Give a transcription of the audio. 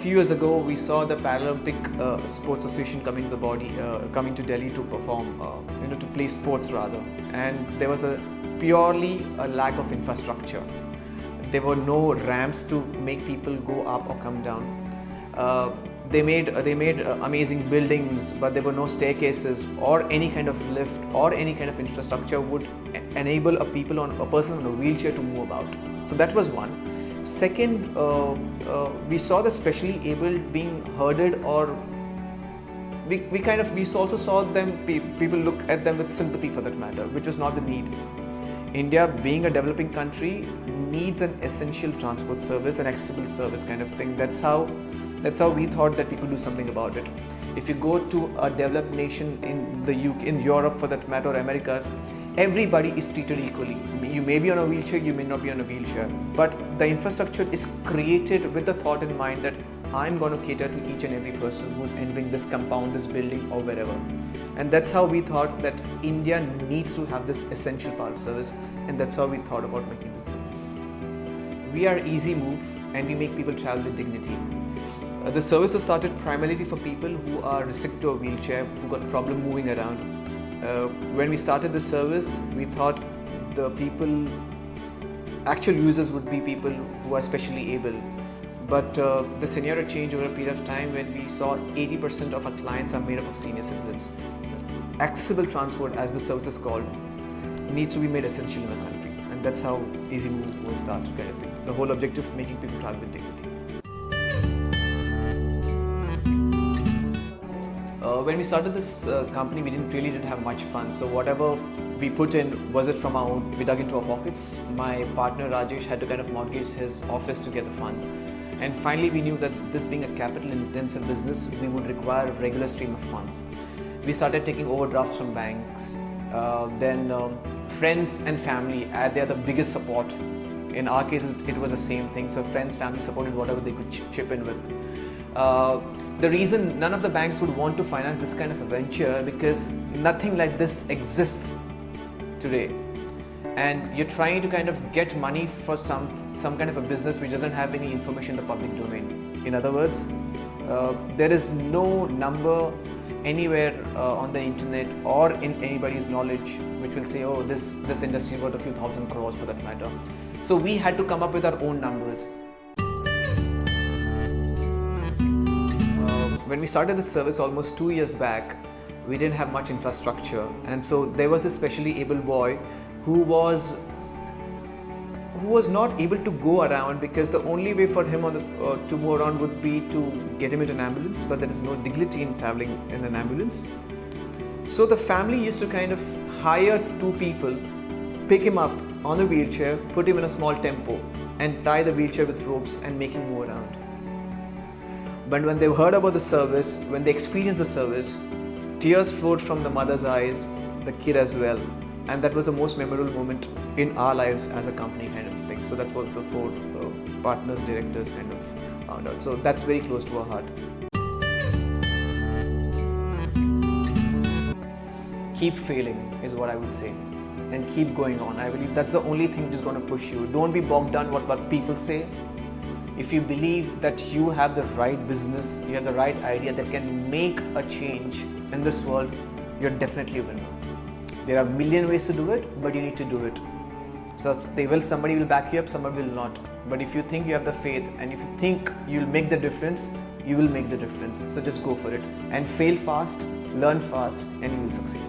few years ago, we saw the Paralympic Sports Association coming to the body, coming to Delhi to perform, to play sports rather. And there was purely a lack of infrastructure. There were no ramps to make people go up or come down. They made amazing buildings, but there were no staircases or any kind of lift or any kind of infrastructure would enable a person on a wheelchair to move about. So that was one. Second, we saw the specially abled being herded, or we also saw them, people look at them with sympathy for that matter, which was not the need. India, being a developing country, needs an essential transport service, an accessible service kind of thing. That's how we thought that we could do something about it. If you go to a developed nation in the UK, in Europe for that matter, or Americas, everybody is treated equally. You may be on a wheelchair, you may not be on a wheelchair, but the infrastructure is created with the thought in mind that I'm going to cater to each and every person who's entering this compound, this building, or wherever. And that's how we thought that India needs to have this essential part of service, and that's how we thought about making this. We are Ezy Mov, and we make people travel with dignity. The service was started primarily for people who are restricted to a wheelchair, who got problem moving around. When we started the service, we thought the actual users would be people who are specially able. But the scenario changed over a period of time when we saw 80% of our clients are made up of senior citizens. Accessible transport, as the service is called, needs to be made essential in the country. And that's how Ezy Mov was started, kind of thing. The whole objective of making people travel with dignity. When we started this company, we didn't have much funds. So whatever we put in, was it from our own, we dug into our pockets. My partner Rajesh had to kind of mortgage his office to get the funds. And finally we knew that this being a capital intensive business, we would require a regular stream of funds. We started taking overdrafts from banks. Then friends and family, they are the biggest support. In our case, it was the same thing. So friends, family supported whatever they could chip in with. The reason none of the banks would want to finance this kind of a venture, because nothing like this exists today. And you're trying to kind of get money for some kind of a business which doesn't have any information in the public domain. In other words, there is no number anywhere on the internet or in anybody's knowledge which will say, oh, this industry worth a few thousand crores for that matter. So we had to come up with our own numbers. When we started this service almost 2 years back, we didn't have much infrastructure, and so there was this specially able boy who was not able to go around, because the only way for him to move around would be to get him into an ambulance, but there is no dignity in traveling in an ambulance. So the family used to kind of hire 2 people, pick him up on the wheelchair, put him in a small tempo, and tie the wheelchair with ropes and make him move around. But when they heard about the service, when they experienced the service, tears flowed from the mother's eyes, the kid as well. And that was the most memorable moment in our lives as a company, kind of thing. So that's what the 4 partners, directors kind of found out. So that's very close to our heart. Keep failing is what I would say, and keep going on. I believe that's the only thing which is going to push you. Don't be bogged down what people say. If you believe that you have the right business, you have the right idea that can make a change in this world, you're definitely a winner. There are a million ways to do it, but you need to do it. So somebody will back you up, somebody will not. But if you think you have the faith, and if you think you'll make the difference, you will make the difference. So just go for it and fail fast, learn fast, and you will succeed.